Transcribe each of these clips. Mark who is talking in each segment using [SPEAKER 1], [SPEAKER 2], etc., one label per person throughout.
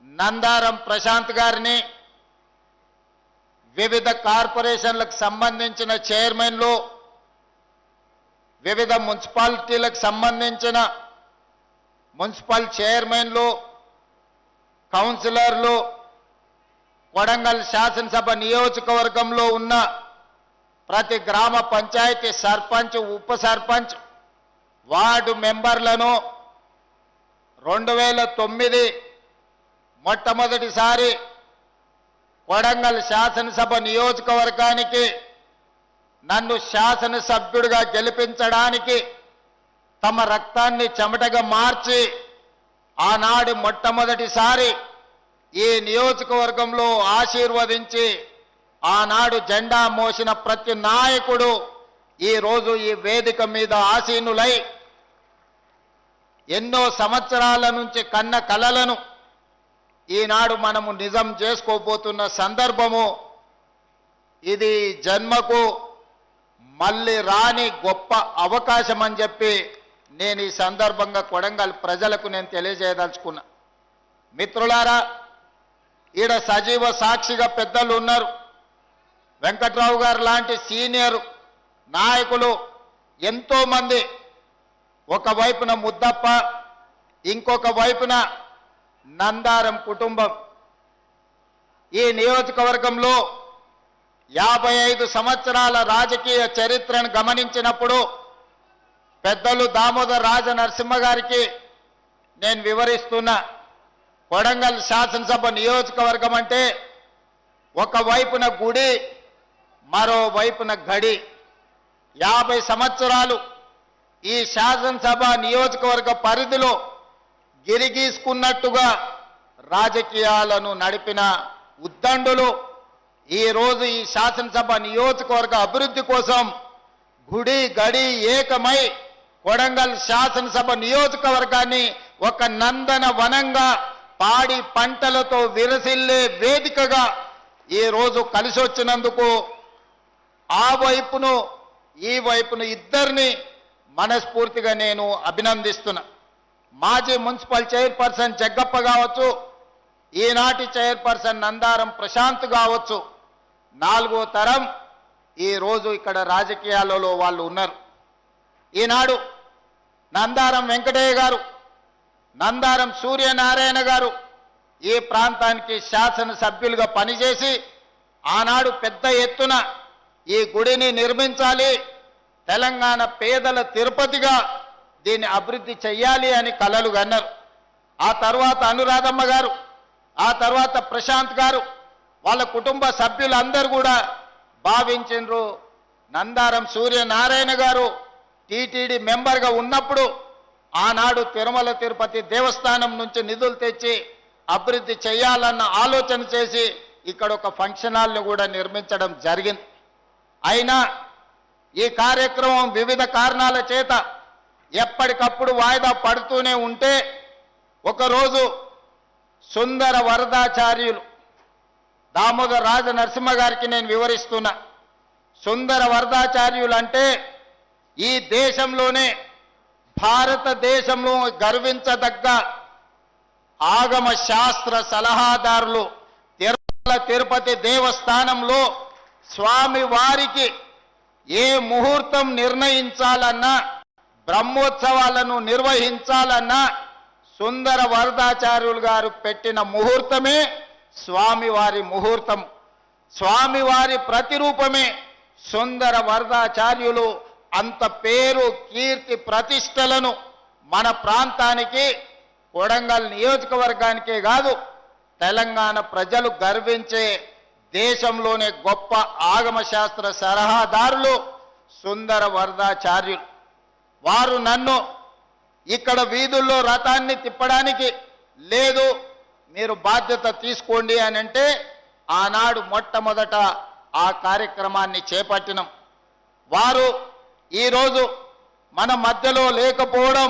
[SPEAKER 1] నందారం ప్రశాంత్ గారిని, వివిధ కార్పొరేషన్లకు సంబంధించిన చైర్మన్లు, వివిధ మున్సిపాలిటీలకు సంబంధించిన మున్సిపల్ చైర్మన్లు, కౌన్సిలర్లు, కొడంగల్ శాసనసభ నియోజకవర్గంలో ఉన్న ప్రతి గ్రామ పంచాయతీ సర్పంచ్, ఉప సర్పంచ్, వార్డు మెంబర్లను 2009 మొట్టమొదటిసారి కొడంగల్ శాసనసభ నియోజకవర్గానికి నన్ను శాసనసభ్యుడిగా గెలిపించడానికి తమ రక్తాన్ని చెమటగా మార్చి ఆనాడు మొట్టమొదటిసారి ఈ నియోజకవర్గంలో ఆశీర్వదించి ఆనాడు జెండా మోసిన ప్రతి నాయకుడు ఈరోజు ఈ వేదిక మీద ఆసీనులై ఎన్నో సంవత్సరాల నుంచి కన్న కలలను ఈనాడు మనము నిజం చేసుకోబోతున్న సందర్భము. ఇది జన్మకు మళ్ళీ రాని గొప్ప అవకాశం అని చెప్పి నేను ఈ సందర్భంగా కొడంగల్ ప్రజలకు నేను తెలియజేయదలుచుకున్నా. మిత్రులారా, ఈడ సజీవ సాక్షిగా పెద్దలు ఉన్నారు. వెంకట్రావు గారు లాంటి సీనియర్ నాయకులు ఎంతోమంది, ఒకవైపున ముద్దప్ప, ఇంకొక వైపున నందారం కుటుంబం. ఈ నియోజకవర్గంలో 55 సంవత్సరాల రాజకీయ చరిత్రను గమనించినప్పుడు పెద్దలు దామోదర్ రాజనరసింహ గారికి నేను వివరిస్తున్నా. కొడంగల్ శాసనసభ నియోజకవర్గం అంటే ఒకవైపున గుడి, మరోవైపున గడి. 50 సంవత్సరాలు ఈ శాసనసభ నియోజకవర్గ పరిధిలో గిరిగీసుకున్నట్టుగా రాజకీయాలను నడిపిన ఉద్దండులు ఈరోజు ఈ శాసనసభ నియోజకవర్గ అభివృద్ధి కోసం గుడి గడి ఏకమై కొడంగల్ శాసనసభ నియోజకవర్గాన్ని ఒక నందన వనంగా, పాడి పంటలతో విరసిల్లే వేదికగా ఈరోజు కలిసి వచ్చినందుకు ఆ వైపును ఈ వైపును ఇద్దరిని మనస్ఫూర్తిగా నేను అభినందిస్తున్నా. మాజీ మున్సిపల్ చైర్పర్సన్ జగ్గప్ప కావచ్చు, ఈనాటి చైర్పర్సన్ నందారం ప్రశాంత్ కావచ్చు, 4వ తరం ఈరోజు ఇక్కడ రాజకీయాలలో వాళ్ళు ఉన్నారు. ఈనాడు నందారం వెంకటయ్య గారు, నందారం సూర్యనారాయణ గారు ఈ ప్రాంతానికి శాసనసభ్యులుగా పనిచేసి ఆనాడు పెద్ద ఎత్తున ఈ గుడిని నిర్మించాలి, తెలంగాణ పేదల తిరుపతిగా దీన్ని అభివృద్ధి చెయ్యాలి అని కలలు కన్నారు. ఆ తర్వాత అనురాధమ్మ గారు, ఆ తర్వాత ప్రశాంత్ గారు, వాళ్ళ కుటుంబ సభ్యులందరూ కూడా భావించిండ్రు. నందారం సూర్యనారాయణ గారు టీటీడీ మెంబర్గా ఉన్నప్పుడు ఆనాడు తిరుమల తిరుపతి దేవస్థానం నుంచి నిధులు తెచ్చి అభివృద్ధి చేయాలన్న ఆలోచన చేసి ఇక్కడ ఒక ఫంక్షన్ హాల్ని కూడా నిర్మించడం జరిగింది. అయినా ఈ కార్యక్రమం వివిధ కారణాల చేత ఎప్పటికప్పుడు వాయిదా పడుతూనే ఉంటే ఒకరోజు సుందర వరదాచార్యులు దామోదర్ రాజనరసింహ గారికి నేను వివరిస్తున్నా. సుందర వరదాచార్యులు అంటే ఈ దేశంలోనే, భారతదేశంలో గర్వించదగ్గ ఆగమ శాస్త్ర సలహాదారులు. తిరుమల తిరుపతి దేవస్థానంలో స్వామి వారికి ఏ ముహూర్తం నిర్ణయించాలన్నా, బ్రహ్మోత్సవాలను నిర్వహించాలన్నా సుందర వరదాచార్యులు గారు పెట్టిన ముహూర్తమే స్వామివారి ముహూర్తం. స్వామివారి ప్రతిరూపమే సుందర వరదాచార్యులు. అంత పేరు, కీర్తి, ప్రతిష్టలను మన ప్రాంతానికి, కొడంగల్ నియోజకవర్గానికే కాదు తెలంగాణ ప్రజలు గర్వించే దేశంలోనే గొప్ప ఆగమశాస్త్ర సలహాదారులు సుందర వరదాచార్యులు. వారు నన్ను ఇక్కడ వీధుల్లో రథాన్ని తిప్పడానికి లేదు, మీరు బాధ్యత తీసుకోండి అని అంటే ఆనాడు మొట్టమొదట ఆ కార్యక్రమాన్ని చేపట్టినాం. వారు ఈరోజు మన మధ్యలో లేకపోవడం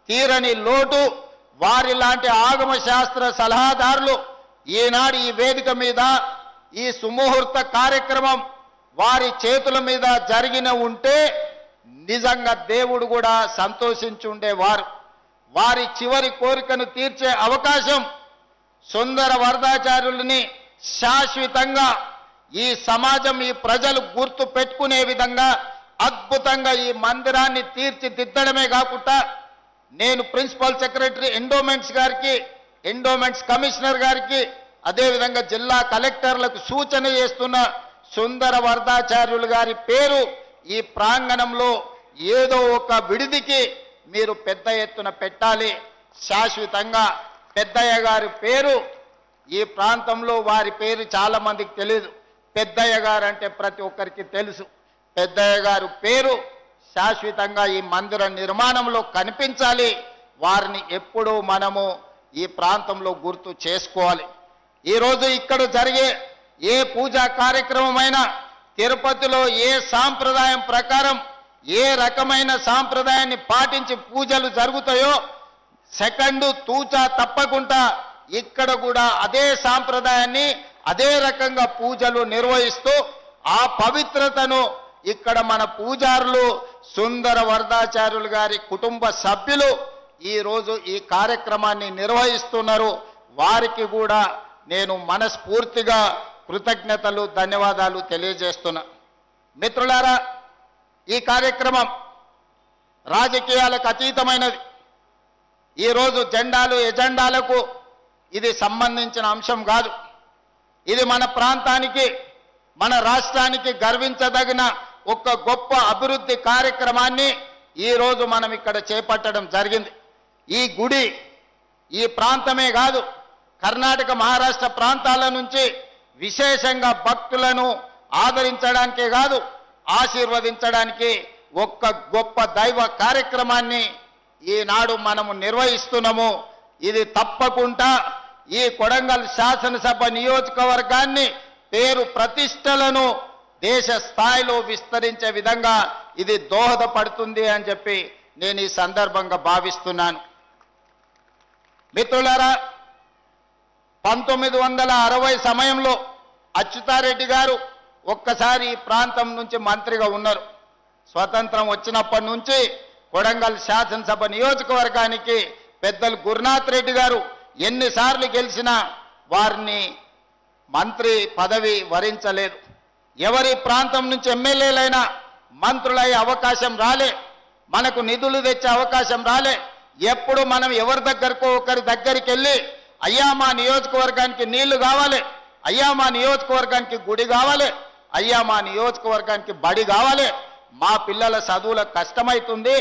[SPEAKER 1] తీరని లోటు. వారి లాంటి ఆగమ శాస్త్ర సలహాదారులు ఈనాడు ఈ వేదిక మీద ఈ సుముహూర్త కార్యక్రమం వారి చేతుల మీద జరిగిన ఉంటే నిజంగా దేవుడు కూడా సంతోషించి ఉండేవారు. వారి చివరి కోరికను తీర్చే అవకాశం సుందర వరదాచార్యులని శాశ్వతంగా ఈ సమాజం ఈ ప్రజలు గుర్తు పెట్టుకునే విధంగా అద్భుతంగా ఈ మందిరాన్ని తీర్చిదిద్దడమే కాకుండా నేను ప్రిన్సిపల్ సెక్రటరీ ఎండోమెంట్స్ గారికి, ఎండోమెంట్స్ కమిషనర్ గారికి, అదేవిధంగా జిల్లా కలెక్టర్లకు సూచన చేస్తున్న సుందర వరదాచార్యులు గారి పేరు ఈ ప్రాంగణంలో ఏదో ఒక విడిదికి మీరు పెద్ద ఎత్తున పెట్టాలి. శాశ్వతంగా పెద్దయ్య గారి పేరు ఈ ప్రాంతంలో, వారి పేరు చాలా మందికి తెలియదు. పెద్దయ్య గారు అంటే ప్రతి ఒక్కరికి తెలుసు. పెద్దయ్య గారు పేరు శాశ్వతంగా ఈ మందిర నిర్మాణంలో కనిపించాలి. వారిని ఎప్పుడూ మనము ఈ ప్రాంతంలో గుర్తు చేసుకోవాలి. ఈరోజు ఇక్కడ జరిగే ఏ పూజా కార్యక్రమమైనా తిరుపతిలో ఏ సాంప్రదాయం ప్రకారం ఏ రకమైన సాంప్రదాయాన్ని పాటించి పూజలు జరుగుతాయో సెకండు తూచా తప్పకుండా ఇక్కడ కూడా అదే సాంప్రదాయాన్ని అదే రకంగా పూజలు నిర్వహిస్తూ ఆ పవిత్రతను ఇక్కడ మన పూజారులు సుందర వరదాచార్యులు గారి కుటుంబ సభ్యులు ఈరోజు ఈ కార్యక్రమాన్ని నిర్వహిస్తున్నారు. వారికి కూడా నేను మనస్ఫూర్తిగా కృతజ్ఞతలు, ధన్యవాదాలు తెలియజేస్తున్నా. మిత్రులారా, ఈ కార్యక్రమం రాజకీయాలకు అతీతమైనది. ఈరోజు జెండాలు ఎజెండాలకు ఇది సంబంధించిన అంశం కాదు. ఇది మన ప్రాంతానికి, మన రాష్ట్రానికి గర్వించదగిన ఒక గొప్ప అభివృద్ధి కార్యక్రమాన్ని ఈరోజు మనం ఇక్కడ చేపట్టడం జరిగింది. ఈ గుడి ఈ ప్రాంతమే కాదు, కర్ణాటక, మహారాష్ట్ర ప్రాంతాల నుంచి విశేషంగా భక్తులను ఆదరించడానికే కాదు, ఆశీర్వదించడానికి ఒక్క గొప్ప దైవ కార్యక్రమాన్ని ఈనాడు మనము నిర్వహిస్తున్నాము. ఇది తప్పకుండా ఈ కొడంగల్ శాసనసభ నియోజకవర్గాన్ని పేరు ప్రతిష్టలను దేశ స్థాయిలో విస్తరించే విధంగా ఇది దోహదపడుతుంది అని చెప్పి నేను ఈ సందర్భంగా భావిస్తున్నాను. మిత్రులారా, 1960 సమయంలో అచ్యుతారెడ్డి గారు ఒక్కసారి ఈ ప్రాంతం నుంచి మంత్రిగా ఉన్నారు. స్వతంత్రం వచ్చినప్పటి నుంచి కొడంగల్ శాసనసభ నియోజకవర్గానికి పెద్దలు గురునాథ్ రెడ్డి గారు ఎన్నిసార్లు గెలిచినా వారిని మంత్రి పదవి వరించలేదు. ఎవరి ప్రాంతం నుంచి ఎమ్మెల్యేలైనా మంత్రులయ్యే అవకాశం రాలే, మనకు నిధులు తెచ్చే అవకాశం రాలే. ఎప్పుడు మనం ఎవరి దగ్గరకో ఒకరి దగ్గరికి వెళ్ళి, అయ్యా మా నియోజకవర్గానికి నీళ్లు కావాలి, అయ్యా మా నియోజకవర్గానికి గుడి కావాలి, అయ్యా మా నియోజకవర్గానికి బడి కావాలి, మా పిల్లల చదువులకు కష్టమవుతుంది,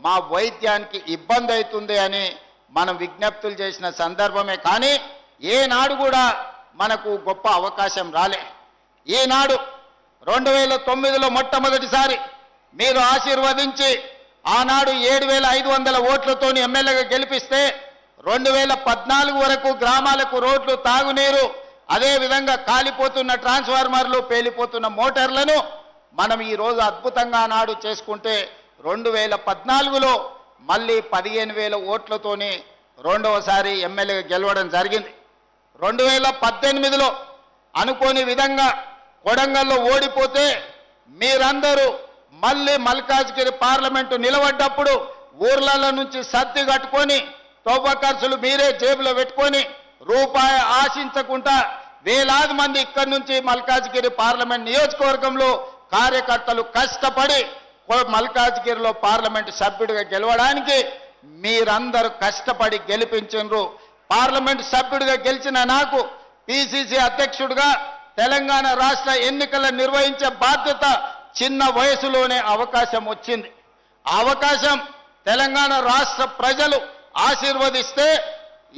[SPEAKER 1] మా వైద్యానికి ఇబ్బంది అవుతుంది అని మనం విజ్ఞప్తులు చేసిన సందర్భమే. కానీ ఏనాడు కూడా మనకు గొప్ప అవకాశం రాలే. ఈనాడు 2009లో మొట్టమొదటిసారి మీరు ఆశీర్వదించి ఆనాడు 7,500 ఓట్లతోని ఎమ్మెల్యేగా గెలిపిస్తే 2014 వరకు గ్రామాలకు రోడ్లు, తాగునీరు, అదేవిధంగా కాలిపోతున్న ట్రాన్స్ఫార్మర్లు, పేలిపోతున్న మోటార్లను మనం ఈరోజు అద్భుతంగా నాడు చేసుకుంటే 2014లో మళ్ళీ 15,000 ఓట్లతోని రెండవసారి ఎమ్మెల్యేగా గెలవడం జరిగింది. 2018లో అనుకోని విధంగా కొడంగల్లో ఓడిపోతే మీరందరూ మళ్ళీ మల్కాజ్గిరి పార్లమెంటు నిలబడ్డప్పుడు ఊర్లలో నుంచి సర్ది కట్టుకొని తోబ ఖర్చులు మీరే జేబులో పెట్టుకొని రూపాయి ఆశించకుండా వేలాది మంది ఇక్కడి నుంచి మల్కాజ్గిరి పార్లమెంట్ నియోజకవర్గంలో కార్యకర్తలు కష్టపడి మల్కాజ్గిరిలో పార్లమెంటు సభ్యుడిగా గెలవడానికి మీరందరూ కష్టపడి గెలిపించారు. పార్లమెంటు సభ్యుడిగా గెలిచిన నాకు పిసిసి అధ్యక్షుడిగా తెలంగాణ రాష్ట్ర ఎన్నికలు నిర్వహించే బాధ్యత చిన్న వయసులోనే అవకాశం వచ్చింది. ఆ అవకాశం తెలంగాణ రాష్ట్ర ప్రజలు ఆశీర్వదిస్తే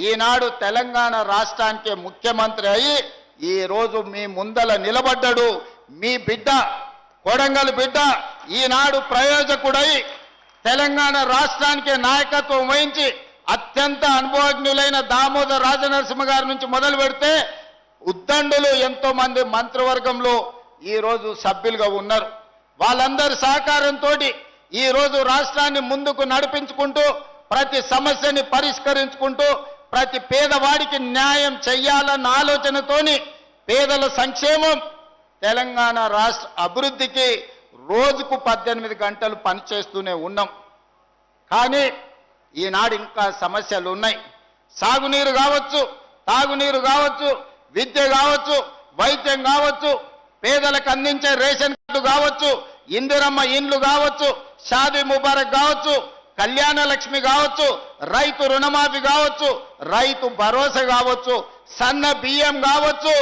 [SPEAKER 1] ఈనాడు తెలంగాణ రాష్ట్రానికి ముఖ్యమంత్రి అయి ఈరోజు మీ ముందల నిలబడ్డాడు. మీ బిడ్డ, కొడంగల్ బిడ్డ ఈనాడు ప్రయోజకుడై తెలంగాణ రాష్ట్రానికి నాయకత్వం వహించి అత్యంత అనుభవజ్ఞులైన దామోదర్ రాజనరసింహ గారి నుంచి మొదలు పెడితే ఉద్దండులు ఎంతో మంది మంత్రివర్గంలో ఈరోజు సభ్యులుగా ఉన్నారు. వాళ్ళందరి సహకారంతో ఈరోజు రాష్ట్రాన్ని ముందుకు నడిపించుకుంటూ ప్రతి సమస్యని పరిష్కరించుకుంటూ ప్రతి పేదవాడికి న్యాయం చెయ్యాలన్న ఆలోచనతోని పేదల సంక్షేమం, తెలంగాణ రాష్ట్ర అభివృద్ధికి రోజుకు 18 గంటలు పనిచేస్తూనే ఉన్నాం. కానీ ఈనాడు ఇంకా సమస్యలు ఉన్నాయి. సాగునీరు కావచ్చు, తాగునీరు కావచ్చు, విద్య కావచ్చు, వైద్యం కావచ్చు, పేదలకు అందించే రేషన్ కార్డు కావచ్చు, ఇందిరమ్మ ఇండ్లు కావచ్చు, షాదీ ముబారక్ కావచ్చు, కళ్యాణ లక్ష్మి కావచ్చు, రైతు రుణమాఫీ కావచ్చు, రైతు భరోసా కావచ్చు, సన్న బియ్యం కావచ్చు,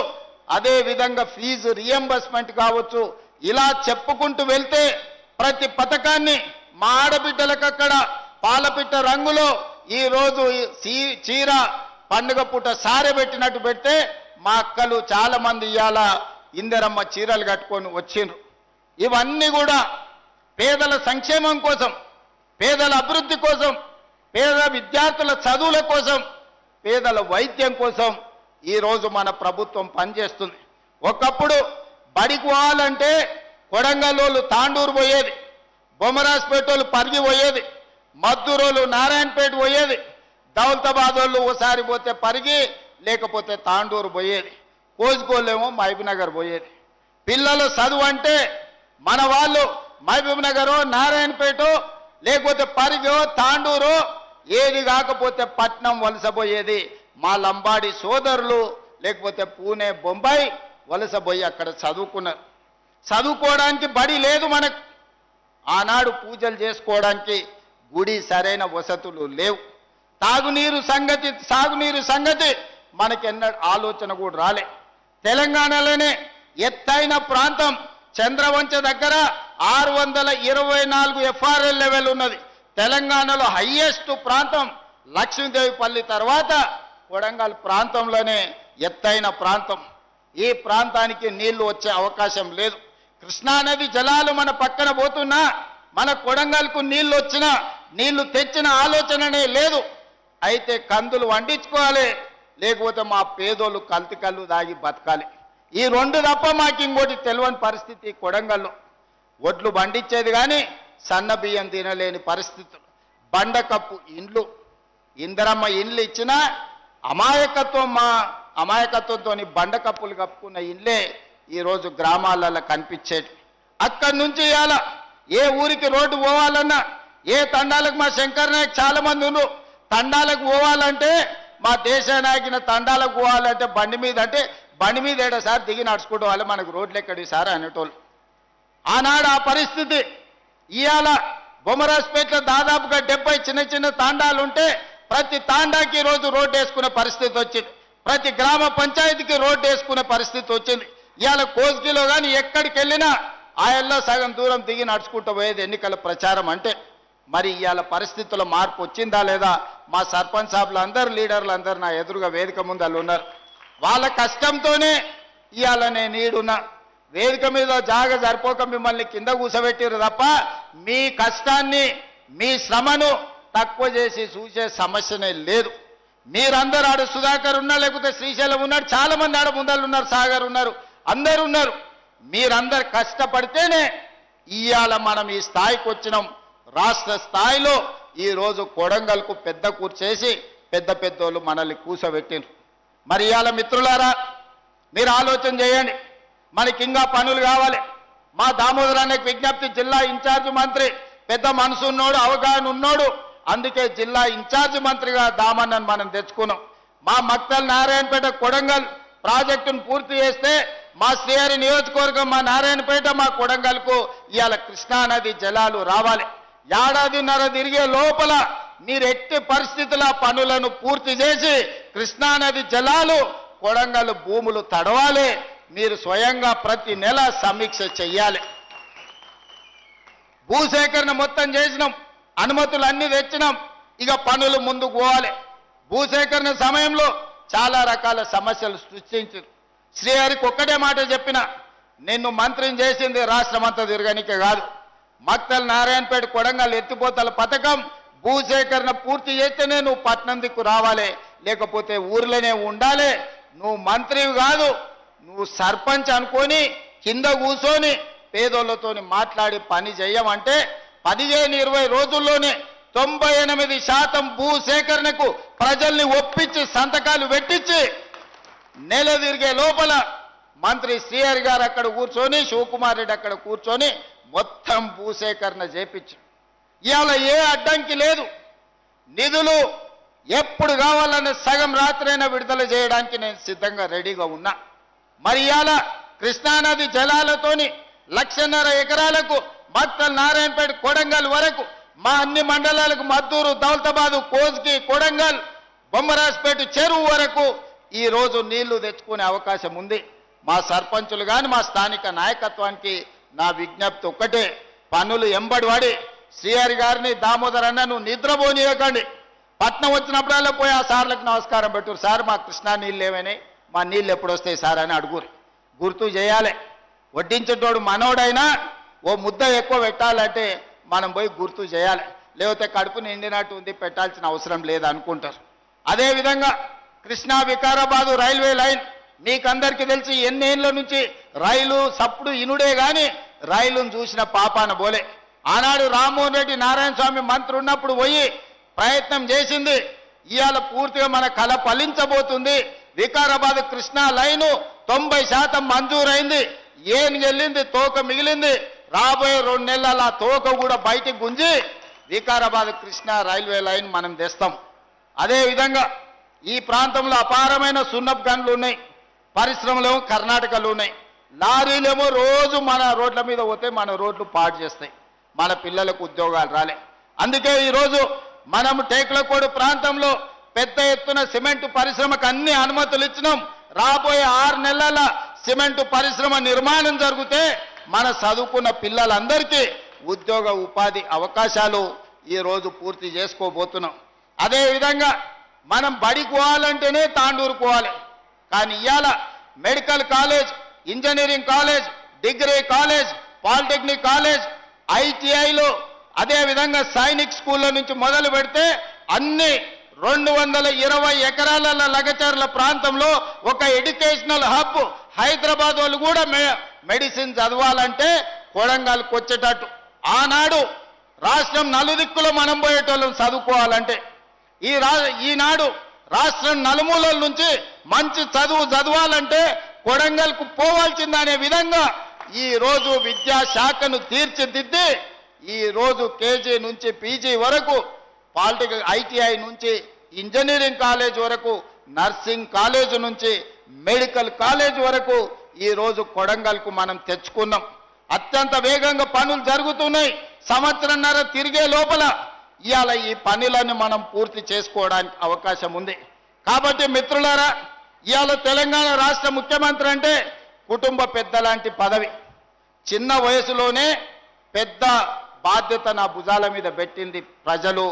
[SPEAKER 1] అదే విధంగా ఫీజు రియంబర్స్మెంట్ కావచ్చు. ఇలా చెప్పుకుంటూ వెళ్తే ప్రతి పథకాన్ని మా ఆడబిడ్డలకు అక్కడ పాలపిట్ట రంగులో ఈ రోజు చీర పండుగ పూట సారెబెట్టినట్టు పెడితే మా అక్కలు చాలా మంది ఇవాళ ఇందిరమ్మ చీరలు కట్టుకొని వచ్చిండ్రు. ఇవన్నీ కూడా పేదల సంక్షేమం కోసం, పేదల అభివృద్ధి కోసం, పేద విద్యార్థుల చదువుల కోసం, పేదల వైద్యం కోసం ఈరోజు మన ప్రభుత్వం పనిచేస్తుంది. ఒకప్పుడు బడికి పోవాలంటే కొడంగల్లోళ్ళు తాండూరు పోయేది, బొమ్మరాజ్పేట వాళ్ళు పరిగి పోయేది, మద్దూరోళ్ళు నారాయణపేట పోయేది, దౌలతాబాద్ వాళ్ళు ఓసారి పోతే పరిగి లేకపోతే తాండూరు పోయేది, కోజికోళ్ళేమో మహబూబ్నగర్ పోయేది. పిల్లల చదువు అంటే మన వాళ్ళు మహబూబ్నగరో నారాయణపేటో లేకపోతే పరిగో తాండూరో ఏది కాకపోతే పట్నం వలసపోయేది. మా లంబాడి సోదరులు లేకపోతే పూణే బొంబాయి వలసపోయి అక్కడ చదువుకున్నారు. చదువుకోవడానికి బడి లేదు మనకు. ఆనాడు పూజలు చేసుకోవడానికి గుడి సరైన వసతులు లేవు. సాగునీరు సంగతి మనకెన్నడ ఆలోచన కూడా రాలే. తెలంగాణలోనే ఎత్తైన ప్రాంతం చంద్రవంచ దగ్గర 624 ఎఫ్ఆర్ఎల్ లెవెల్ ఉన్నది. తెలంగాణలో హైయెస్ట్ ప్రాంతం లక్ష్మీదేవిపల్లి తర్వాత కొడంగల్ ప్రాంతంలోనే ఎత్తైన ప్రాంతం. ఈ ప్రాంతానికి నీళ్లు వచ్చే అవకాశం లేదు. కృష్ణానది జలాలు మన పక్కన పోతున్నా మన కొడంగల్కు నీళ్లు వచ్చినా నీళ్లు తెచ్చిన ఆలోచననే లేదు. అయితే కందులు వండించుకోవాలి, లేకపోతే మా పేదోళ్ళు కల్తీ కళ్ళు దాగి బతకాలి. ఈ రెండు తప్ప మాకు ఇంకోటి తెలియని పరిస్థితి. కొడంగల్లో ఒడ్లు పండించేది కానీ సన్న బియ్యం తినలేని పరిస్థితులు. బండకప్పు ఇండ్లు, ఇందరమ్మ ఇండ్లు ఇచ్చినా అమాయకత్వంతో బండకప్పులు కప్పుకున్న ఇండ్లే ఈరోజు గ్రామాలలో కనిపించేది. అక్కడి నుంచి ఇవాళ ఏ ఊరికి రోడ్డు పోవాలన్నా, ఏ తండాలకు మా శంకర్ నాయక్ చాలా మంది ఉన్నారు. తండాలకు పోవాలంటే మా దేశానాయకిన తండాలకు పోవాలంటే బండి మీద ఏడోసారి దిగి నడుచుకుంటూ వాళ్ళు మనకు రోడ్లు ఎక్కడి సార్ అనేటోళ్ళు. ఆనాడు ఆ పరిస్థితి. ఇవాళ బొమ్మరాజ్పేటలో దాదాపుగా 70 చిన్న చిన్న తాండాలు ఉంటే ప్రతి తాండాకి ఈరోజు రోడ్డు వేసుకునే పరిస్థితి వచ్చింది. ప్రతి గ్రామ పంచాయతీకి రోడ్డు వేసుకునే పరిస్థితి వచ్చింది. ఇవాళ కోస్గిలో కానీ ఎక్కడికి వెళ్ళినా ఆయల్లో సగం దూరం దిగి నడుచుకుంటూ పోయేది ఎన్నికల ప్రచారం అంటే. మరి ఇవాళ పరిస్థితుల మార్పు వచ్చిందా లేదా? మా సర్పంచ్ సాబులు అందరూ లీడర్లు అందరూ నా ఎదురుగా వేదిక ముందు వాళ్ళు ఉన్నారు. వాళ్ళ కష్టంతోనే ఇవాళ నేను ఈడున్నా. వేదిక మీద జాగ సరిపోక మిమ్మల్ని కింద కూసబెట్టిరు తప్ప మీ కష్టాన్ని మీ శ్రమను తక్కువ చేసి చూసే సమస్యనే లేదు. మీరందరూ ఆడ సుధాకర్ ఉన్నారు, లేకపోతే శ్రీశైలం ఉన్నాడు, చాలా మంది ఆడ ముందళ్ళు ఉన్నారు, సాగర్ ఉన్నారు, అందరు ఉన్నారు. మీరందరు కష్టపడితేనే ఇవాళ మనం ఈ స్థాయికి వచ్చినాం. రాష్ట్ర స్థాయిలో ఈరోజు కొడంగల్కు పెద్ద కూర్చేసి పెద్దోళ్ళు మనల్ని కూసబెట్టిండ్రు. మరి ఇవాళ మిత్రులారా మీరు ఆలోచన చేయండి. మనకి ఇంకా పనులు కావాలి. మా దామోదరానికి విజ్ఞప్తి, జిల్లా ఇన్ఛార్జ్ మంత్రి పెద్ద మనసు ఉన్నోడు, అవగాహన ఉన్నోడు, అందుకే జిల్లా ఇన్ఛార్జ్ మంత్రిగా దామన్నను మనం తెచ్చుకున్నాం. మా మక్తల్ నారాయణపేట కొడంగల్ ప్రాజెక్టును పూర్తి చేస్తే మా శ్రీహరి నియోజకవర్గం, మా నారాయణపేట, మా కొడంగల్కు ఇవాళ కృష్ణానది జలాలు రావాలి. ఏడాదిన్నర తిరిగే లోపల మీరు ఎట్టి పరిస్థితుల పనులను పూర్తి చేసి కృష్ణానది జలాలు కొడంగల్ భూములు తడవాలి. మీరు స్వయంగా ప్రతి నెల సమీక్ష చెయ్యాలి. భూసేకరణ మొత్తం చేసినాం, అనుమతులు అన్ని తెచ్చినాం, ఇక పనులు ముందుకు పోవాలి. భూసేకరణ సమయంలో చాలా రకాల సమస్యలు సృష్టించారు. శ్రీహరికి ఒక్కటే మాట చెప్పిన, నిన్ను మంత్రిని చేసింది రాష్ట్రమంతా తిరగనికే కాదు. మక్తల్ నారాయణపేట కొడంగల్ ఎత్తిపోతల పథకం భూసేకరణ పూర్తి చేస్తేనే నువ్వు పట్నం దిక్కు రావాలి, లేకపోతే ఊర్లోనే ఉండాలి. నువ్వు మంత్రివి కాదు, నువ్వు సర్పంచ్ అనుకొని కింద కూర్చొని పేదోళ్ళతోని మాట్లాడి పని చేయమంటే 15-20 రోజుల్లోనే 98% భూసేకరణకు ప్రజల్ని ఒప్పించి సంతకాలు పెట్టించి నెల తిరిగే లోపల మంత్రి శ్రీహరి గారు అక్కడ కూర్చొని, శివకుమార్ రెడ్డి అక్కడ కూర్చొని మొత్తం భూసేకరణ చేపించు. ఇవాళ ఏ అడ్డంకి లేదు. నిధులు ఎప్పుడు కావాలన్న సగం రాత్రైనా విడుదల చేయడానికి నేను సిద్ధంగా రెడీగా ఉన్నా. మరి ఇవాళ కృష్ణానది జలాలతోని 1.5 ఎకరాలకు మక్తల్, నారాయణపేట, కొడంగల్ వరకు మా అన్ని మండలాలకు మద్దూరు, దౌలతాబాదు, కోజ్కి, కొడంగల్, బొమ్మరాజ్పేట చెరువు వరకు ఈ రోజు నీళ్లు తెచ్చుకునే అవకాశం ఉంది. మా సర్పంచులు కానీ మా స్థానిక నాయకత్వానికి నా విజ్ఞప్తి ఒక్కటే, పనులు ఎంబడి శ్రీహరి గారిని, దామోదర్ అన్నను నిద్రపోనీయకండి. పట్నం వచ్చినప్పుడల్లా పోయి ఆ సార్లకు నమస్కారం పెట్టురు. సార్ మా కృష్ణా నీళ్ళు ఏమైనాయి, మా నీళ్ళు ఎప్పుడు వస్తాయి సార్ అని అడుగురు. గుర్తు చేయాలి. వడ్డించేటోడు మనోడైనా ఓ ముద్ద ఎక్కువ పెట్టాలంటే మనం పోయి గుర్తు చేయాలి. లేకపోతే కడుపు నిండినట్టు ఉంది, పెట్టాల్సిన అవసరం లేదు అనుకుంటారు. అదేవిధంగా కృష్ణా వికారాబాదు రైల్వే లైన్ మీకందరికీ తెలిసి ఎన్నేళ్ల నుంచి రైలు సప్పుడు ఇనుడే కానీ రైలును చూసిన పాపాన బోలే. ఆనాడు రామ్మోహన్ రెడ్డి నారాయణ స్వామి మంత్రి ఉన్నప్పుడు పోయి ప్రయత్నం చేసింది. ఇవాళ పూర్తిగా మన కళ ఫలించబోతుంది. వికారాబాద్ కృష్ణా లైను 90% మంజూరైంది. ఏం వెళ్ళింది, తోక మిగిలింది. రాబోయే 2 నెలల ఆ తోక కూడా బయటికి గుంజి వికారాబాద్ కృష్ణా రైల్వే లైన్ మనం తెస్తాం. అదేవిధంగా ఈ ప్రాంతంలో అపారమైన సున్నపు గనులు ఉన్నాయి. పరిశ్రమలేమో కర్ణాటకలో ఉన్నాయి. లారీలేమో రోజు మన రోడ్ల మీద పోతే మన రోడ్లు పాడు చేస్తాయి. మన పిల్లలకు ఉద్యోగాలు రాలే. అందుకే ఈరోజు మనం టేకులకోడు ప్రాంతంలో పెద్ద ఎత్తున సిమెంట్ పరిశ్రమకు అన్ని అనుమతులు ఇచ్చినాం. రాబోయే 6 నెలల సిమెంట్ పరిశ్రమ నిర్మాణం జరిగితే మన చదువుకున్న పిల్లలందరికీ ఉద్యోగ ఉపాధి అవకాశాలు ఈరోజు పూర్తి చేసుకోబోతున్నాం. అదేవిధంగా మనం బడికి పోవాలంటేనే తాండూరు పోవాలి. కానీ ఇవాళ medical college, engineering college, degree college, polytechnic college, ఐటీఐలో, అదేవిధంగా సైనిక్ స్కూళ్ళ నుంచి మొదలు పెడితే అన్ని 220 ఎకరాల లగచర్ల ప్రాంతంలో ఒక ఎడ్యుకేషనల్ హబ్. హైదరాబాద్ వాళ్ళు కూడా మెడిసిన్ చదవాలంటే కొడంగల్కి వచ్చేటట్టు. ఆనాడు రాష్ట్రం నలుదిక్కులో మనం పోయేటోళ్ళం చదువుకోవాలంటే. ఈనాడు రాష్ట్రం నలుమూలల నుంచి మంచి చదువు చదవాలంటే కొడంగల్కు పోవాల్సిందనే విధంగా ఈ రోజు విద్యాశాఖను తీర్చిదిద్ది ఈ రోజు కేజీ నుంచి పీజీ వరకు, పాలిటెక్నిక్, ఐటీఐ నుంచి ఇంజనీరింగ్ కాలేజ్ వరకు, నర్సింగ్ కాలేజ్ నుంచి మెడికల్ కాలేజ్ వరకు ఈ రోజు కొడంగల్కు మనం తెచ్చుకున్నాం. అత్యంత వేగంగా పనులు జరుగుతున్నాయి. 1.5 సంవత్సరం తిరిగే లోపల ఇవాళ ఈ పనులను మనం పూర్తి చేసుకోవడానికి అవకాశం ఉంది. కాబట్టి మిత్రులారా, ఇవాళ తెలంగాణ రాష్ట్ర ముఖ్యమంత్రి అంటే కుటుంబ పెద్ద లాంటి పదవి. చిన్న వయసులోనే పెద్ద బాధ్యత నా భుజాల మీద పెట్టింది ప్రజలు,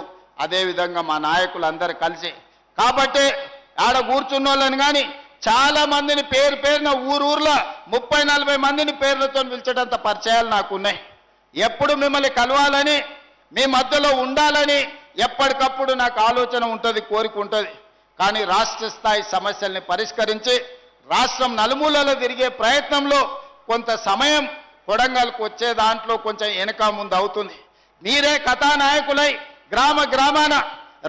[SPEAKER 1] అదేవిధంగా మా నాయకులందరూ కలిసి. కాబట్టి ఆడ కూర్చున్న వాళ్ళని కానీ చాలా మందిని పేరున ఊర్లో 30-40 మందిని పేర్లతో పిలిచేటంత పరిచయాలు నాకున్నాయి. ఎప్పుడు మిమ్మల్ని కలవాలని, మీ మధ్యలో ఉండాలని ఎప్పటికప్పుడు నాకు ఆలోచన ఉంటుంది, కోరిక ఉంటుంది. కానీ రాష్ట్ర స్థాయి సమస్యల్ని పరిష్కరించి రాష్ట్రం నలుమూలలో తిరిగే ప్రయత్నంలో కొంత సమయం కొడంగల్కు వచ్చే దాంట్లో కొంచెం వెనక ముందు అవుతుంది. మీరే కథానాయకులై గ్రామాన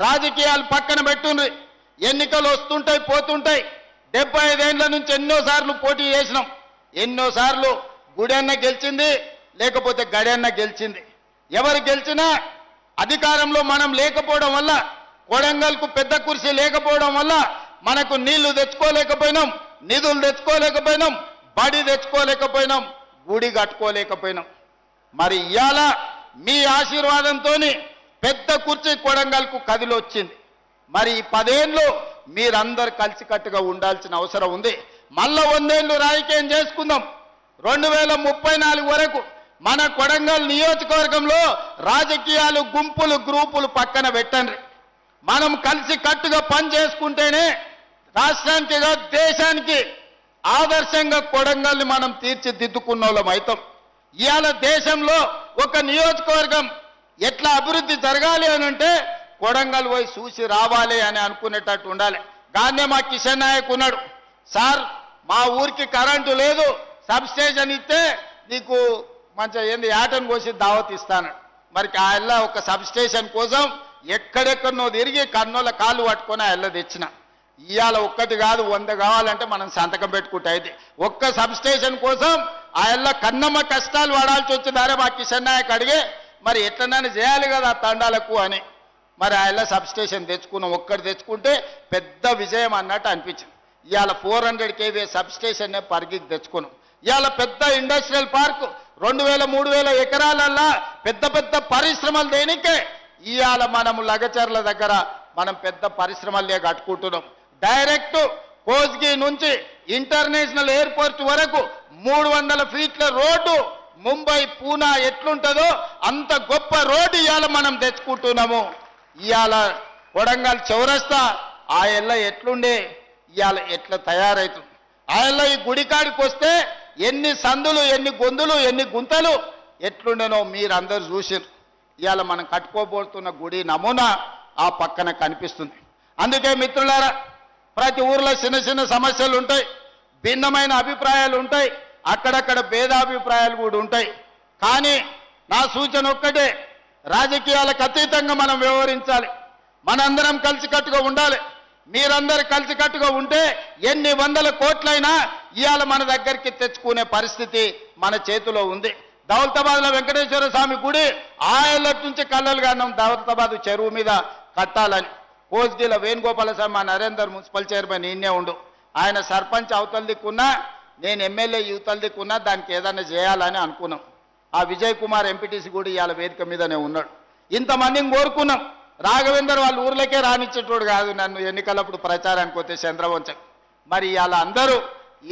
[SPEAKER 1] రాజకీయాలు పక్కన పెట్టుండ్రి. ఎన్నికలు వస్తుంటాయి, పోతుంటాయి. 75 ఏళ్ల నుంచి ఎన్నోసార్లు పోటీ చేసినాం. ఎన్నోసార్లు గుడెన్న గెలిచింది, లేకపోతే గడెన్న గెలిచింది. ఎవరు గెలిచినా అధికారంలో మనం లేకపోవడం వల్ల, కొడంగల్కు పెద్ద కుర్చీ లేకపోవడం వల్ల మనకు నీళ్లు తెచ్చుకోలేకపోయినాం, నిధులు తెచ్చుకోలేకపోయినాం, బడి తెచ్చుకోలేకపోయినాం, గుడి కట్టుకోలేకపోయినాం. మరి ఇవాళ మీ ఆశీర్వాదంతో పెద్ద కుర్చీ కొడంగల్కు కదిలొచ్చింది. మరి ఈ 10 ఏళ్ళు మీరందరూ కలిసికట్టుగా ఉండాల్సిన అవసరం ఉంది. మళ్ళా 100 ఏళ్ళు రాజకీయం చేసుకుందాం. 2034 వరకు మన కొడంగల్ నియోజకవర్గంలో రాజకీయాలు, గుంపులు, గ్రూపులు పక్కన పెట్టండి. మనం కలిసి కట్టుగా పని చేసుకుంటేనే రాష్ట్రానికి, దేశానికి ఆదర్శంగా కొడంగల్ని మనం తీర్చిదిద్దుకున్న వాళ్ళం అవుతాం. ఇవాళ దేశంలో ఒక నియోజకవర్గం ఎట్లా అభివృద్ధి జరగాలి అని అంటే కొడంగల్ పోయి చూసి రావాలి అని అనుకునేటట్టు ఉండాలి. గానే మా కిషన్ నాయక్ ఉన్నాడు, సార్ మా ఊరికి కరెంటు లేదు, సబ్ స్టేషన్ ఇస్తే నీకు మంచిగా ఏంది యాటను కోసి దావత్ ఇస్తాను. మరి ఆ ఎల్ల ఒక సబ్ స్టేషన్ కోసం ఎక్కడెక్కడనో తిరిగి కన్నోళ్ళ కాళ్ళు పట్టుకొని ఆ ఎల్ల తెచ్చిన. ఇవాళ ఒక్కటి కాదు 100 కావాలంటే మనం సంతకం పెట్టుకుంటే అయితే ఒక్క సబ్ స్టేషన్ కోసం ఆ ఎల్ల కన్నమ్మ కష్టాలు పడాల్సి వచ్చిందారే మా కిషన్ నాయక్ అడిగే మరి ఎట్లనైనా చేయాలి కదా తండాలకు అని. మరి ఆయన సబ్స్టేషన్ తెచ్చుకున్నాం, ఒక్కటి తెచ్చుకుంటే పెద్ద విజయం అన్నట్టు అనిపించింది. ఇవాళ 400 kV సబ్స్టేషన్నే పరిగికి తెచ్చుకున్నాం. ఇవాళ పెద్ద ఇండస్ట్రియల్ పార్క్ 2000-3000 ఎకరాలల్లా పెద్ద పెద్ద పరిశ్రమలు దేనికే ఇవాళ మనము లగచర్ల దగ్గర మనం పెద్ద పరిశ్రమలే కట్టుకుంటున్నాం. డైరెక్ట్ కోస్గి నుంచి ఇంటర్నేషనల్ ఎయిర్పోర్ట్ వరకు 300 ఫీట్ల రోడ్డు ముంబై పూనా ఎట్లుంటుందో అంత గొప్ప రోడ్డు ఇవాళ మనం తెచ్చుకుంటున్నాము. ఇవాళ కొడంగల్ చౌరస్తా ఆ ఎల్ల ఎట్లుండే ఇవాళ ఎట్లా తయారవుతుంది. ఆ ఎల్ల ఈ గుడికాడికి వస్తే ఎన్ని సందులు, ఎన్ని గొంతులు, ఎన్ని గుంతలు ఎట్లుండేనో మీరందరూ చూసారు. ఇవాళ మనం కట్టుకోబోతున్న గుడి నమూనా ఆ పక్కన కనిపిస్తుంది. అందుకే మిత్రులారా, ప్రతి ఊర్లో చిన్న చిన్న సమస్యలు ఉంటాయి, భిన్నమైన అభిప్రాయాలు ఉంటాయి, అక్కడక్కడ భేదాభిప్రాయాలు కూడా ఉంటాయి. కానీ నా సూచన ఒక్కటే, రాజకీయాలకు అతీతంగా మనం వ్యవహరించాలి. మనందరం కలిసికట్టుగా ఉండాలి. మీరందరూ కలిసికట్టుగా ఉంటే ఎన్ని వందల కోట్లైనా ఇవాళ మన దగ్గరికి తెచ్చుకునే పరిస్థితి మన చేతిలో ఉంది. దౌలతాబాద్లో వెంకటేశ్వర స్వామి గుడి ఆయల్లటి నుంచి కళ్ళలుగా అన్నాం దౌలతాబాద్ చెరువు మీద కట్టాలని. కోస్గిలో వేణుగోపాల స్వామి మా నరేందర్ మున్సిపల్ చైర్మన్ ఈయనే ఉండు. ఆయన సర్పంచ్ అవతల దిక్కున్నా, నేను ఎమ్మెల్యే యువతల దిక్కున్నా దానికి ఏదైనా చేయాలని అనుకున్నాం. ఆ విజయ్ కుమార్ ఎంపీటీసీ కూడా ఇవాళ వేదిక మీదనే ఉన్నాడు. ఇంతమందిని కోరుకున్నాం. రాఘవేందర్ వాళ్ళ ఊర్లకే రానిచ్చేటోడు కాదు నన్ను ఎన్నికలప్పుడు ప్రచారానికి వస్తే చంద్రవంశం. మరి ఇవాళ అందరూ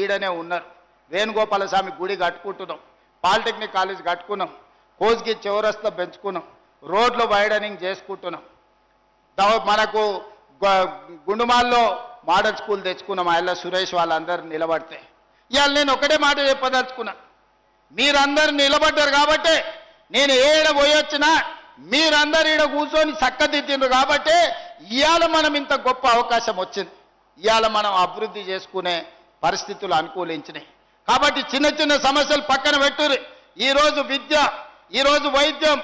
[SPEAKER 1] ఈడనే ఉన్నారు. వేణుగోపాల స్వామి గుడి కట్టుకుంటున్నాం, పాలిటెక్నిక్ కాలేజ్ కట్టుకున్నాం, కోస్గి చౌరస్తా పెంచుకున్నాం, రోడ్లు వైడనింగ్ చేసుకుంటున్నాం. మనకు గుండుమాల్లో మోడల్ స్కూల్ తెచ్చుకున్నాం. ఆయన సురేష్ వాళ్ళందరూ నిలబడితే ఇవాళ నేను ఒకటే మాట చెప్పదలుచుకున్నా. మీరందరూ నిలబడ్డారు కాబట్టే నేను ఏడ పోయొచ్చినా మీరందరూ ఈడ కూర్చొని చక్కదిద్దిండ్రు కాబట్టే ఇవాళ మనం ఇంత గొప్ప అవకాశం వచ్చింది. ఇవాళ మనం అభివృద్ధి చేసుకునే పరిస్థితులు అనుకూలించినాయి. కాబట్టి చిన్న చిన్న సమస్యలు పక్కన పెట్టుర్రి. ఈరోజు విద్య, ఈరోజు వైద్యం,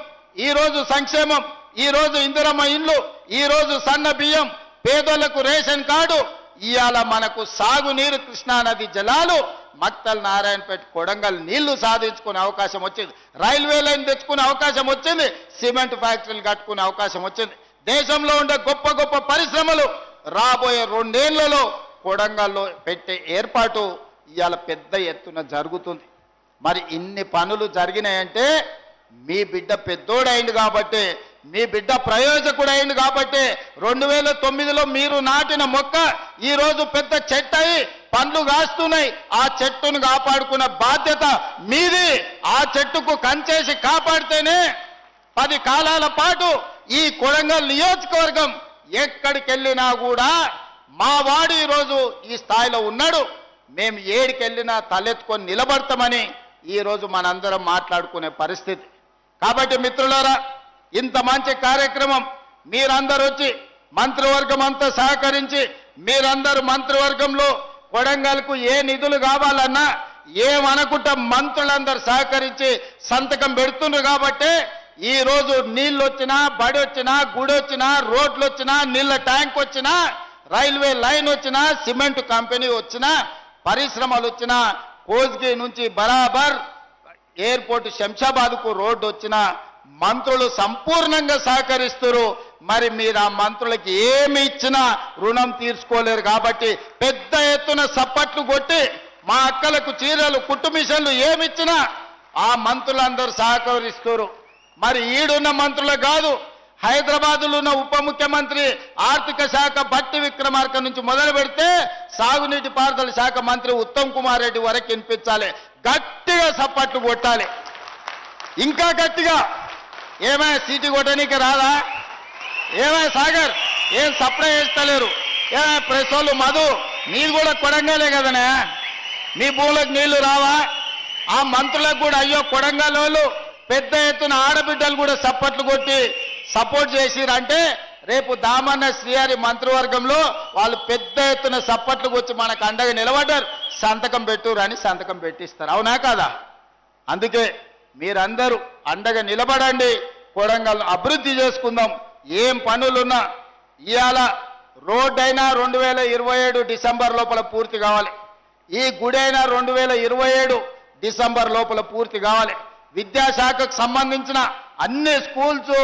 [SPEAKER 1] ఈరోజు సంక్షేమం, ఈరోజు ఇందిరమ్మ ఇండ్లు, ఈరోజు సన్న బియ్యం, పేదలకు రేషన్ కార్డు, ఇవాళ మనకు సాగునీరు, కృష్ణానది జలాలు, మక్తల్, నారాయణపేట, కొడంగల్ నీళ్లు సాధించుకునే అవకాశం వచ్చింది. రైల్వే లైన్ తెచ్చుకునే అవకాశం వచ్చింది. సిమెంట్ ఫ్యాక్టరీలు కట్టుకునే అవకాశం వచ్చింది. దేశంలో ఉండే గొప్ప గొప్ప పరిశ్రమలు రాబోయే 2 ఏళ్లలో కొడంగల్లో పెట్టే ఏర్పాటు ఇవాళ పెద్ద ఎత్తున జరుగుతుంది. మరి ఇన్ని పనులు జరిగినాయంటే మీ బిడ్డ పెద్దోడైంది కాబట్టి, మీ బిడ్డ ప్రయోజకుడైంది కాబట్టి 2009లో మీరు నాటిన మొక్క ఈరోజు పెద్ద చెట్టు అయి పండ్లు కాస్తున్నాయి. ఆ చెట్టును కాపాడుకున్న బాధ్యత మీది. ఆ చెట్టుకు కంచేసి కాపాడితేనే 10 కాలాల పాటు ఈ కొడంగల్ నియోజకవర్గం ఎక్కడికి వెళ్ళినా కూడా మా వాడు ఈరోజు ఈ స్థాయిలో ఉన్నాడు, మేము ఏడికెళ్ళినా తలెత్తుకొని నిలబడతామని ఈరోజు మనందరం మాట్లాడుకునే పరిస్థితి. కాబట్టి మిత్రులారా, ఇంత మంచి కార్యక్రమం మీరందరూ వచ్చి మంత్రివర్గం అంతా సహకరించి, మీరందరూ మంత్రివర్గంలో కొడంగల్కు ఏ నిధులు కావాలన్నా ఏమనుకుంటా మంత్రులందరూ సహకరించి సంతకం పెడుతున్నారు. కాబట్టి ఈ రోజు నీళ్ళు వచ్చినా, బడి వచ్చినా, గుడి వచ్చినా, రోడ్లు వచ్చినా, నీళ్ళ ట్యాంక్ వచ్చినా, రైల్వే లైన్ వచ్చినా, సిమెంట్ కంపెనీ వచ్చినా, పరిశ్రమలు వచ్చినా, కోస్గి నుంచి బరాబర్ ఎయిర్పోర్ట్ శంషాబాద్కు రోడ్డు వచ్చినా మంత్రులు సంపూర్ణంగా సహకరిస్తారు. మరి మీరు ఆ మంత్రులకి ఏమి ఇచ్చినా రుణం తీర్చుకోలేరు. కాబట్టి పెద్ద ఎత్తున సప్పట్లు కొట్టి మా అక్కలకు చీరలు, కుట్టు మిషన్లు ఏమిచ్చినా ఆ మంత్రులందరూ సహకరిస్తారు. మరి ఈడున్న మంత్రులు కాదు, హైదరాబాద్లో ఉన్న ఉప ముఖ్యమంత్రి ఆర్థిక శాఖ బట్టి విక్రమార్క నుంచి మొదలు పెడితే సాగునీటి పారుదల శాఖ మంత్రి ఉత్తమ్ కుమార్ రెడ్డి వరకు వినిపించాలి. గట్టిగా సప్పట్లు కొట్టాలి, ఇంకా గట్టిగా. ఏమైనా సీటీ కొట్టనీకి రాదా? ఏమైనా సాగర్ ఏం సప్లై చేస్తలేరు? ఏమైనా ప్రెస్ వాళ్ళు మధు నీళ్ళు కూడా కొడంగలే కదనే, మీ భూములకు నీళ్లు రావా? ఆ మంత్రులకు కూడా అయ్యో కొడంగల్ వాళ్ళు పెద్ద ఎత్తున ఆడబిడ్డలు కూడా సప్పట్లు కొట్టి సపోర్ట్ చేసిరంటే రేపు దామన్న శ్రీహరి మంత్రివర్గంలో వాళ్ళు పెద్ద ఎత్తున సప్పట్లు వచ్చి మనకు అండగా నిలబడ్డారు, సంతకం పెట్టురు అని సంతకం పెట్టిస్తారు. అవునా కాదా? అందుకే మీరందరూ అండగా నిలబడండి, కొడంగల్ అభివృద్ధి చేసుకుందాం. ఏం పనులున్నా ఇవాళ రోడ్డు అయినా 2027 డిసెంబర్ లోపల పూర్తి కావాలి. ఈ గుడి అయినా 2027 డిసెంబర్ లోపల పూర్తి కావాలి. విద్యాశాఖకు సంబంధించిన అన్ని స్కూల్స్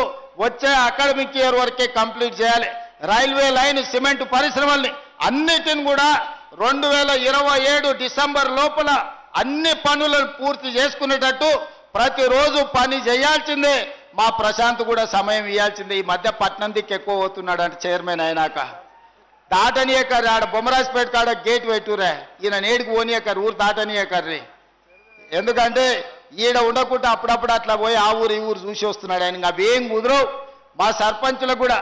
[SPEAKER 1] వచ్చే అకాడమిక్ ఇయర్ వరకే కంప్లీట్ చేయాలి. రైల్వే లైన్, సిమెంట్ పరిశ్రమల్ని అన్నిటిని కూడా 2027 డిసెంబర్ లోపల అన్ని పనులను పూర్తి చేసుకునేటట్టు ప్రతిరోజు పని చేయాల్సిందే. మా ప్రశాంత్ కూడా సమయం ఇవ్వాల్సిందే. ఈ మధ్య పట్నం దిక్కు ఎక్కువ పోతున్నాడు అంటే చైర్మన్ అయినాక దాటనీయకర్రీ, ఆడ బొమ్మరాజ్పేట కాడ గేట్ పెట్టురే, ఈయన నేడికి పోనీయకర్రీ, ఊరు దాటనీయకర్రీ. ఎందుకంటే ఈడ ఉండకుండా అప్పుడప్పుడు అట్లా పోయి ఆ ఊరు ఈ ఊరు చూసి వస్తున్నాడు ఆయన. అవేం కుదరవు. మా సర్పంచులకు కూడా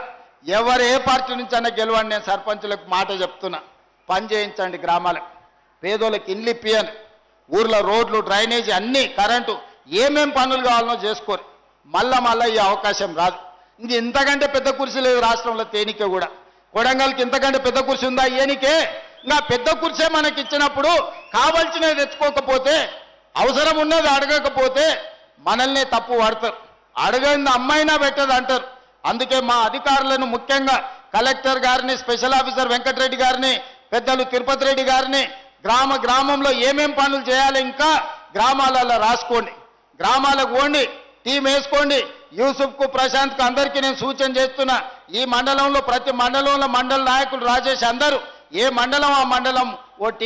[SPEAKER 1] ఎవరు ఏ పార్టీ నుంచి అన్న గెలవండి, నేను సర్పంచులకు మాట చెప్తున్నా, పని చేయించండి. గ్రామాలకు పేదోళ్ళకి ఇండ్లు ఇప్పియను, ఊర్లో రోడ్లు, డ్రైనేజీ, అన్నీ, కరెంటు, ఏమేం పనులు కావాలనో చేసుకోరు. మళ్ళా ఈ అవకాశం రాదు. ఇంక ఇంతకంటే పెద్ద కుర్చీ లేదు రాష్ట్రంలో తేనికే కూడా. కొడంగల్కి ఇంతకంటే పెద్ద కుర్చీ ఉందా? ఏనికే. ఇంకా పెద్ద కుర్చీ మనకి ఇచ్చినప్పుడు కావాల్సినవి తెచ్చుకోకపోతే, అవసరం ఉన్నది అడగకపోతే మనల్నే తప్పు పడతారు. అడగంది అమ్మాయినా పెట్టదు అంటారు. అందుకే మా అధికారులను, ముఖ్యంగా కలెక్టర్ గారిని, స్పెషల్ ఆఫీసర్ వెంకటరెడ్డి గారిని, పెద్దలు తిరుపతి రెడ్డి గారిని గ్రామంలో ఏమేం పనులు చేయాలి ఇంకా గ్రామాలలో రాసుకోండి. గ్రామాలకు పోండి, టీం వేసుకోండి. యూసుఫ్కు, ప్రశాంత్కు అందరికీ నేను సూచన చేస్తున్నా. ఈ మండలంలో ప్రతి మండలంలో మండల నాయకులు రాజేష్ అందరూ ఏ మండలం ఆ మండలం ఓ టీం